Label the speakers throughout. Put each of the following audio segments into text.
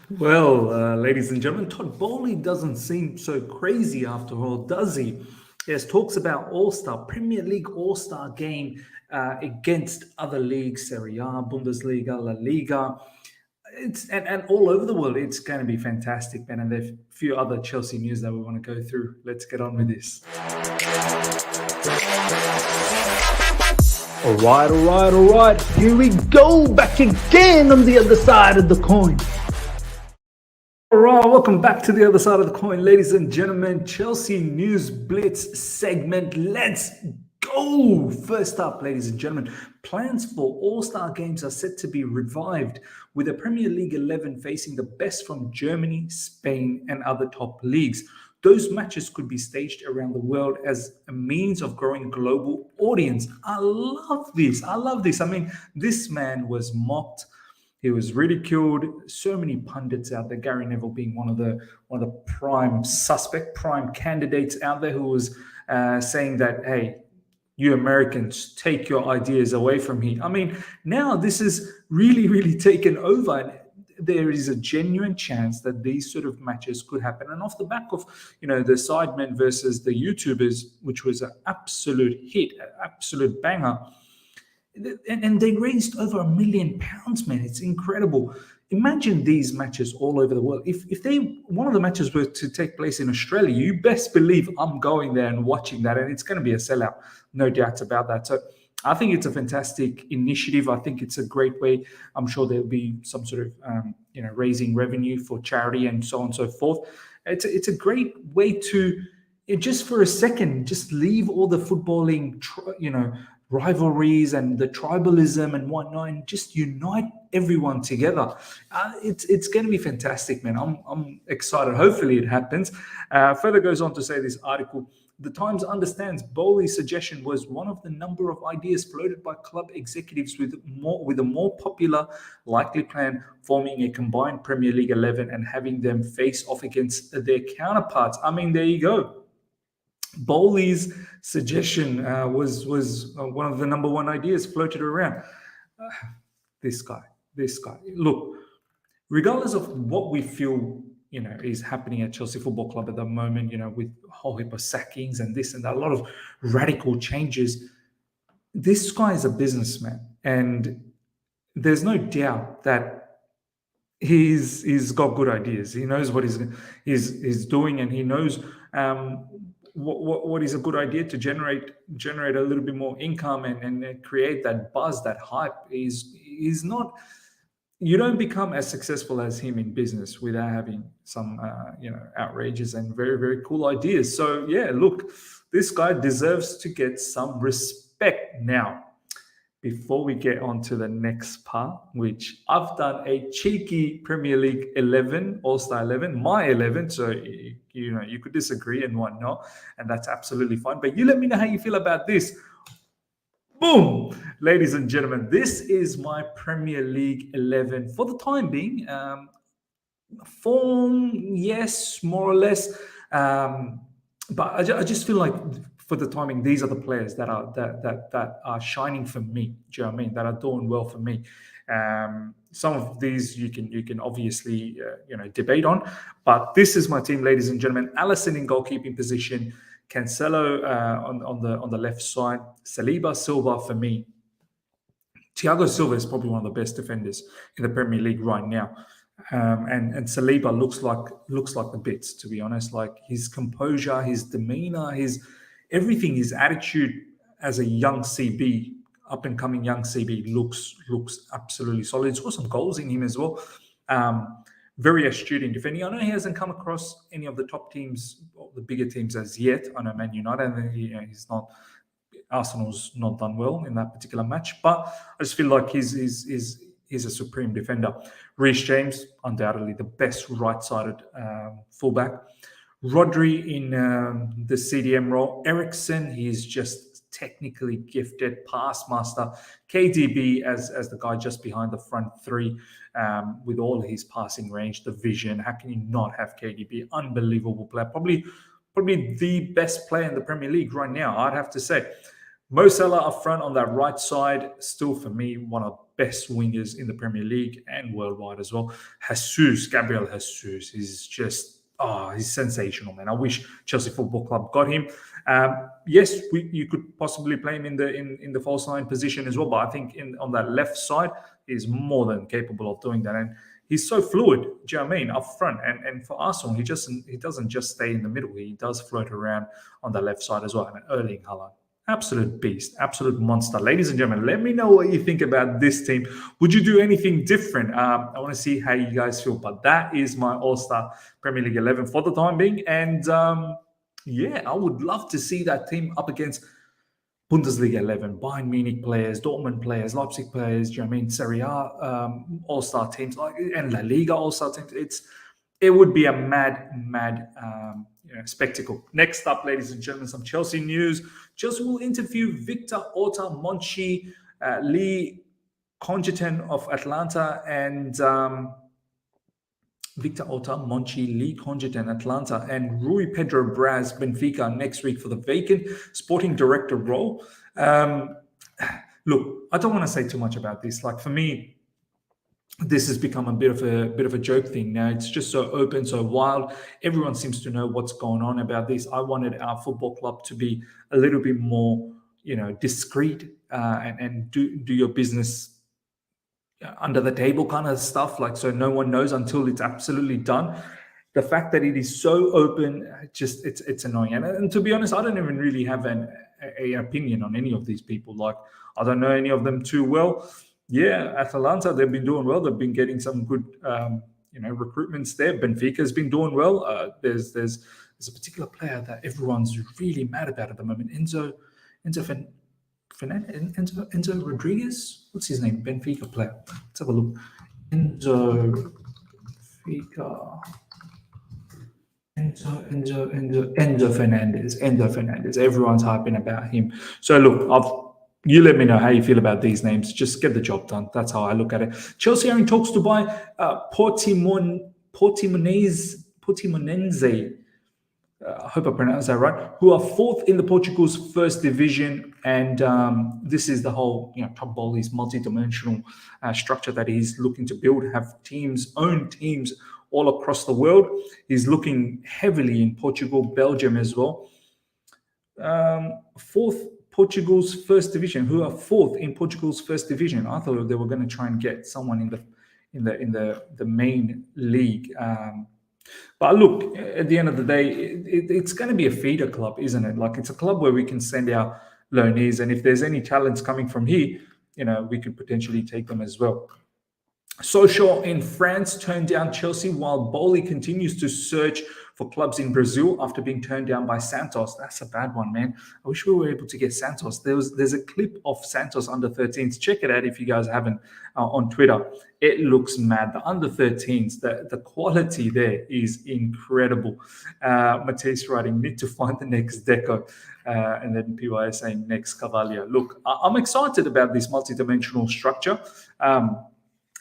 Speaker 1: Well, ladies and gentlemen, Todd Boehly doesn't seem so crazy after all, does he? Yes, talks about All-Star, Premier League All-Star game against other leagues, Serie A, Bundesliga, La Liga. And all over the world. It's going to be fantastic, man. And there's a few other Chelsea news that we want to go through. Let's get on with this.
Speaker 2: All right. Here we go, back again on the other side of the coin.
Speaker 1: All right, welcome back to the other side of the coin, ladies and gentlemen. Chelsea News Blitz segment. Let's go. First up, ladies and gentlemen, plans for All-Star games are set to be revived, with the Premier League 11 facing the best from Germany, Spain, and other top leagues. Those matches could be staged around the world as a means of growing global audience. I love this. I mean, this man was mocked. He was ridiculed. So many pundits out there. Gary Neville being one of the prime candidates out there, who was saying that, hey, you Americans, take your ideas away from here. I mean, now this is really taken over, and there is a genuine chance that these sort of matches could happen. And off the back of, the Sidemen versus the YouTubers, which was an absolute hit, an absolute banger. And they raised over £1 million, man. It's incredible. Imagine these matches all over the world. If one of the matches were to take place in Australia, you best believe I'm going there and watching that, and it's going to be a sellout, no doubts about that. So I think it's a fantastic initiative. I think it's a great way. I'm sure there'll be some sort of raising revenue for charity and so on and so forth. It's a great way to just for a second just leave all the footballing rivalries and the tribalism and whatnot, and just unite everyone together. It's going to be fantastic, man. I'm excited. Hopefully it happens. Further goes on to say, this article, The Times understands Boehly's suggestion was one of the number of ideas floated by club executives with a more popular likely plan, forming a combined Premier League 11 and having them face off against their counterparts. I mean, there you go. Boehly's suggestion was one of the number one ideas floated around. This guy. Look, regardless of what we feel, is happening at Chelsea Football Club at the moment, with a whole heap of sackings and this and that, a lot of radical changes. This guy is a businessman, and there's no doubt that he's got good ideas. He knows what he's doing, and he knows what is a good idea to generate a little bit more income and create that buzz, that hype. Is not. You don't become as successful as him in business without having some outrageous and very, very cool ideas. So yeah, look, this guy deserves to get some respect. Now, before we get on to the next part, which I've done a cheeky Premier League 11, All-Star 11, my 11. So, you could disagree and whatnot, and that's absolutely fine. But you let me know how you feel about this. Boom! Ladies and gentlemen, this is my Premier League 11 for the time being. Form, yes, more or less. But I just feel like, for the timing, these are the players that are shining for me. Do you know what I mean? That are doing well for me. Some of these you can obviously debate on, but this is my team, ladies and gentlemen. Alisson in goalkeeping position, Cancelo on the left side, Saliba, Silva for me. Thiago Silva is probably one of the best defenders in the Premier League right now. And Saliba looks like the bits, to be honest. Like, his composure, his demeanor, his everything, his attitude as a young CB, up and coming young CB, looks absolutely solid. He's got some goals in him as well. Very astute in defending. I know he hasn't come across any of the top teams, or the bigger teams as yet. I know Man United, and he's not. Arsenal's not done well in that particular match, but I just feel like he's a supreme defender. Reece James, undoubtedly the best right-sided fullback. Rodri in the CDM role. Eriksen, he's just technically gifted, pass master. KDB as the guy just behind the front three, with all his passing range, the vision. How can you not have KDB? Unbelievable player. Probably the best player in the Premier League right now, I'd have to say. Mo Salah up front on that right side, still for me, one of the best wingers in the Premier League and worldwide as well. Gabriel Jesus, he's just, he's sensational, man. I wish Chelsea Football Club got him. Yes, you could possibly play him in the false nine position as well, but I think on that left side, he's more than capable of doing that. And he's so fluid, do you know what I mean, up front. And for Arsenal, he doesn't just stay in the middle. He does float around on the left side as well. And Erling Haaland, absolute beast, absolute monster. Ladies and gentlemen, let me know what you think about this team. Would you do anything different? I want to see how you guys feel. But that is my All-Star Premier League 11 for the time being. And yeah, I would love to see that team up against Bundesliga 11, Bayern Munich players, Dortmund players, Leipzig players, do you know what I mean? Serie A all-star teams, and La Liga all-star teams. It would be a mad spectacle. Next up, ladies and gentlemen, some Chelsea news. Chelsea will interview Victor Orta Monchi, Lee Congeton of Atlanta, and Victor Orta Monchi, Lee Congeton, Atlanta, and Rui Pedro Braz, Benfica, next week for the vacant sporting director role. Look, I don't want to say too much about this. Like, for me, this has become a bit of a joke thing now. It's just so open, so wild. Everyone seems to know what's going on about this. I wanted our football club to be a little bit more, discreet and do your business under the table kind of stuff, like, so no one knows until it's absolutely done. The fact that it is so open, just it's annoying. And to be honest, I don't even really have an opinion on any of these people. Like, I don't know any of them too well. Yeah, Atalanta, they've been doing well. They've been getting some good recruitments there. Benfica's been doing well. There's a particular player that everyone's really mad about at the moment, Enzo Rodriguez. What's his name? Benfica player. Let's have a look. Enzo Fernandez. Everyone's hyping about him. So look, you let me know how you feel about these names. Just get the job done. That's how I look at it. Chelsea are in talks to buy Portimonense. I hope I pronounced that right, who are fourth in the Portugal's first division. And this is the whole, Todd Boehly's multi-dimensional structure that he's looking to build, have own teams all across the world. He's looking heavily in Portugal, Belgium as well. Portugal's first division, who are fourth in Portugal's first division. I thought they were going to try and get someone in the main league. But look, at the end of the day, it's going to be a feeder club, isn't it? Like, it's a club where we can send our loanees, and if there's any talents coming from here, we could potentially take them as well. Sochaux in France turned down Chelsea, while Boehly continues to search for clubs in Brazil after being turned down by Santos. That's a bad one, man. I wish we were able to get Santos. There's a clip of Santos under 13s. Check it out if you guys haven't on Twitter. It looks mad. The under 13s, the quality there is incredible. Matisse writing, need to find the next Deco. And then PY saying next Cavalier. Look, I'm excited about this multidimensional structure.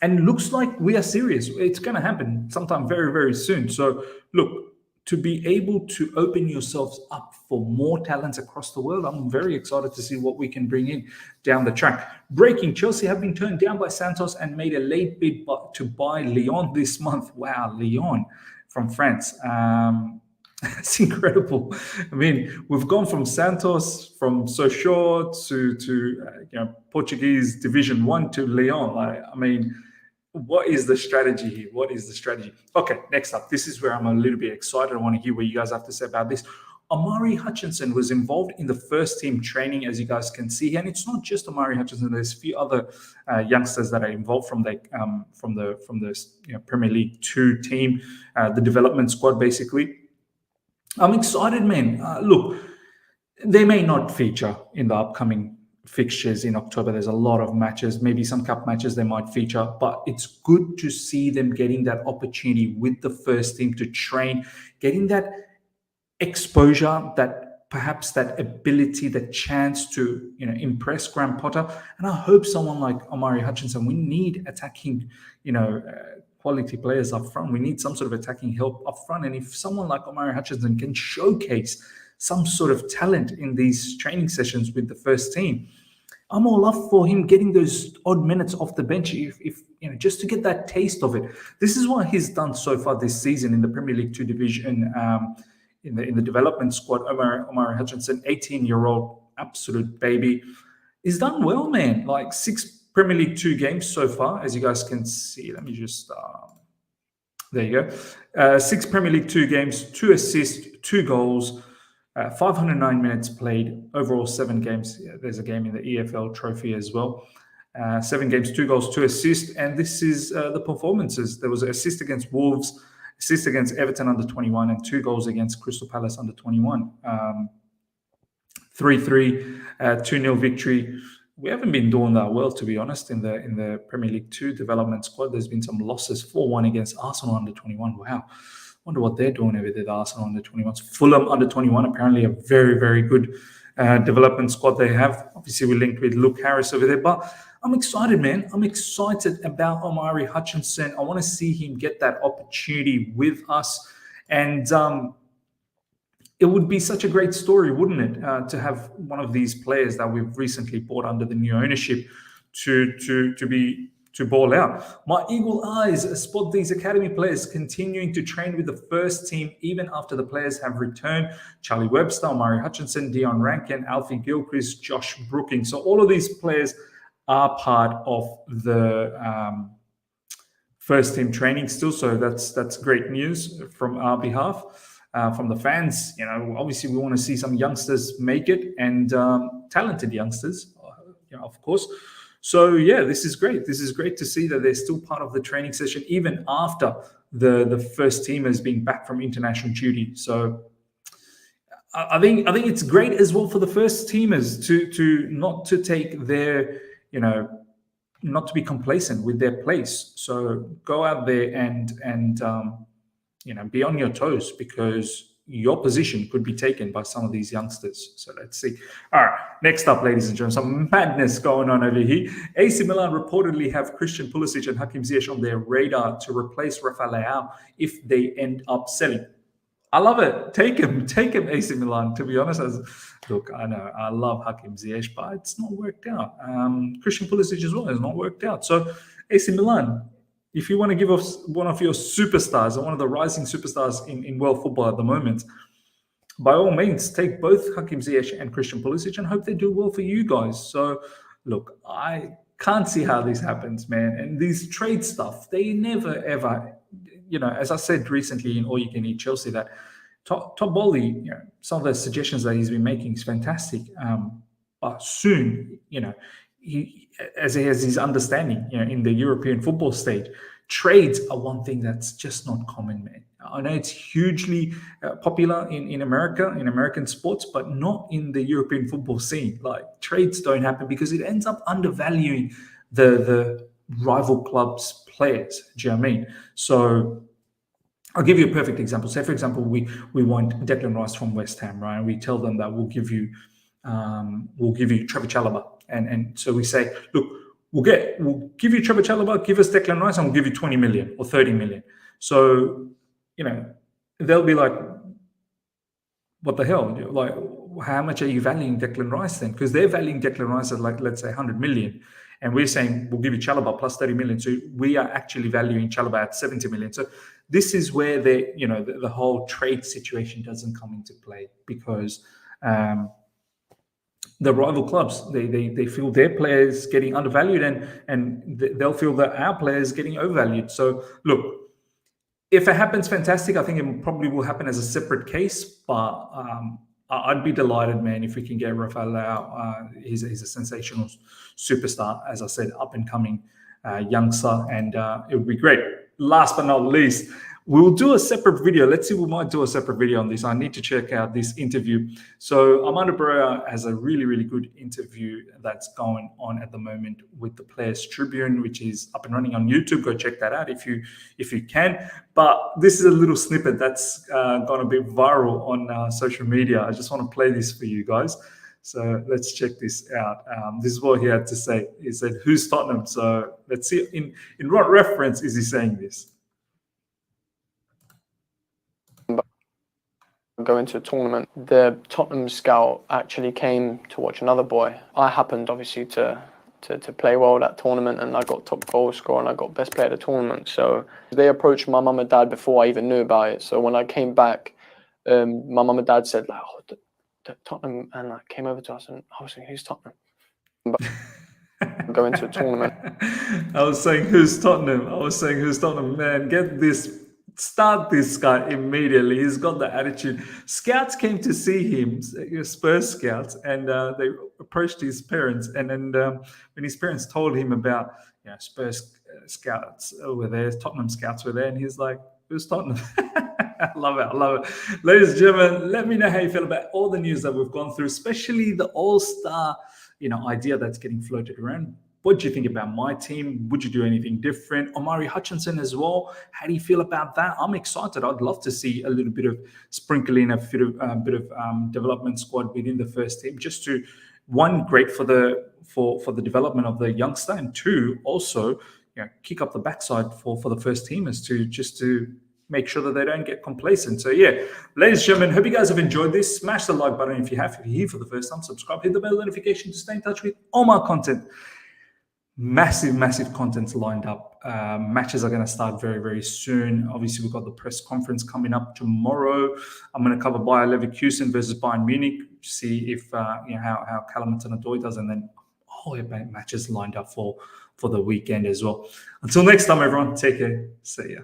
Speaker 1: And looks like we are serious. It's going to happen sometime very, very soon. So look, to be able to open yourselves up for more talents across the world, I'm very excited to see what we can bring in down the track. Breaking, Chelsea have been turned down by Santos and made a late bid to buy Lyon this month. Wow, Lyon from France. It's incredible. I mean, we've gone from Santos, from Sochaux to Portuguese Division 1 to Lyon. I mean, what is the strategy here? What is the strategy? Okay, next up. This is where I'm a little bit excited. I want to hear what you guys have to say about this. Omari Hutchinson was involved in the first team training, as you guys can see, and it's not just Omari Hutchinson. There's a few other youngsters that are involved from the Premier League 2 team, the development squad, basically. I'm excited, man. Look, they may not feature in the upcoming fixtures in October. There's a lot of matches, maybe some cup matches they might feature, but it's good to see them getting that opportunity with the first team to train, getting that exposure, that perhaps that ability, the chance to impress Graham Potter. And I hope someone like Omari Hutchinson, we need attacking quality players up front. We need some sort of attacking help up front. And if someone like Omari Hutchinson can showcase some sort of talent in these training sessions with the first team. I'm all up for him getting those odd minutes off the bench, if just to get that taste of it. This is what he's done so far this season in the Premier League 2 division, in the development squad. Omari Hutchinson, 18-year-old, absolute baby. He's done well, man. Like 6 Premier League 2 games so far, as you guys can see. Let me just there you go. 6 Premier League 2 games, 2 assists, 2 goals. 509 minutes played, overall 7 games. Yeah, there's a game in the EFL trophy as well. 7 games, 2 goals, 2 assists. And this is the performances. There was an assist against Wolves, assist against Everton under 21, and 2 goals against Crystal Palace under 21. 3-3, 2-0 victory. We haven't been doing that well, to be honest, in the Premier League 2 development squad. There's been some losses. 4-1 against Arsenal under 21. Wow. Wonder what they're doing over there, the Arsenal under 21s. Fulham under 21, apparently a very, very good development squad they have. Obviously, we're linked with Luke Harris over there. But I'm excited, man. I'm excited about Omari Hutchinson. I want to see him get that opportunity with us. And it would be such a great story, wouldn't it, to have one of these players that we've recently bought under the new ownership to ball out. My eagle eyes spot these academy players continuing to train with the first team even after the players have returned. Charlie Webster, Omari Hutchinson, Dion Rankin, Alfie Gilchrist, Josh Brooking. So all of these players are part of the first team training still. So that's great news from our behalf. From the fans, obviously we want to see some youngsters make it, and talented youngsters, of course. So yeah, this is great. This is great to see that they're still part of the training session even after the first teamers being back from international duty. So I think it's great as well for the first teamers to not to take their not to be complacent with their place. So go out there and be on your toes, because your position could be taken by some of these youngsters. So let's see. All right, next up, ladies and gentlemen, some madness going on over here. AC Milan reportedly have Christian Pulisic and Hakim Ziyech on their radar to replace Rafael Leao if they end up selling. I love it. Take him, AC Milan. To be honest, look, I know I love Hakim Ziyech, but it's not worked out. Christian Pulisic as well has not worked out. So AC Milan, if you want to give us one of your superstars, or one of the rising superstars in world football at the moment, by all means, take both Hakim Ziyech and Christian Pulisic and hope they do well for you guys. So, look, I can't see how this happens, man. And these trade stuff, they never, ever, as I said recently in All You Can Eat Chelsea, that Todd Boehly, some of the suggestions that he's been making is fantastic. But soon, he has his understanding, in the European football stage, trades are one thing that's just not common, man. I know it's hugely popular in America, in American sports, but not in the European football scene. Like, trades don't happen because it ends up undervaluing the rival club's players. Do you know what I mean? So I'll give you a perfect example. Say, for example, we want Declan Rice from West Ham, right? And we tell them that we'll give you Trevor Chalobah. And so we say, look, we'll give you Trevor Chalobah, give us Declan Rice, and we'll give you 20 million or 30 million. So, they'll be like, what the hell? Like, how much are you valuing Declan Rice then? Because they're valuing Declan Rice at, like, let's say 100 million. And we're saying, we'll give you Chalobah plus 30 million. So we are actually valuing Chalobah at 70 million. So this is where the whole trade situation doesn't come into play, because the rival clubs, they feel their players getting undervalued, and they'll feel that our players getting overvalued. So look, if it happens, fantastic. I think it probably will happen as a separate case, but I'd be delighted, man, if we can get Rafael Leao. He's a sensational superstar, as I said, up and coming youngster, and it would be great. Last but not least, we'll do a separate video. Let's see, we might do a separate video on this. I need to check out this interview. So Armando Barrera has a really, really good interview that's going on at the moment with the Players Tribune, which is up and running on YouTube. Go check that out if you can. But this is a little snippet that's gone a bit viral on social media. I just want to play this for you guys. So let's check this out. This is what he had to say. He said, "Who's Tottenham?" So let's see in what reference is he saying this.
Speaker 3: Going to a tournament, the Tottenham scout actually came to watch another boy. I happened obviously to play well that tournament, and I got top goal scorer and I got best player of the tournament. So they approached my mum and dad before I even knew about it. So when I came back, my mum and dad said, like, oh, the Tottenham, and like came over to us, and I was like, who's Tottenham? But going to a tournament.
Speaker 1: I was saying, who's Tottenham? I was saying, who's Tottenham? Man, get this. Start this guy immediately. He's got the attitude. Scouts came to see him, Spurs scouts, and they approached his parents. And then when his parents told him about, Spurs scouts were there, Tottenham scouts were there, and he's like, who's Tottenham? I love it. I love it. Ladies and gentlemen, let me know how you feel about all the news that we've gone through, especially the all-star, idea that's getting floated around. What do you think about my team? Would you do anything different? Omari Hutchinson as well. How do you feel about that? I'm excited. I'd love to see a little bit of sprinkling a bit of development squad within the first team, just to, one, great for the development of the youngster, and two, also kick up the backside for the first teamers to make sure that they don't get complacent. So yeah, ladies and gentlemen, hope you guys have enjoyed this. Smash the like button if you have. If you're here for the first time, subscribe, hit the bell notification to stay in touch with all my content. Massive contents lined up. Matches are going to start very, very soon. Obviously, we've got the press conference coming up tomorrow. I'm going to cover Bayer Leverkusen versus Bayern Munich, see if how Callum Hudson-Odoi does, and then matches lined up for the weekend as well. Until next time, everyone, take care. See ya.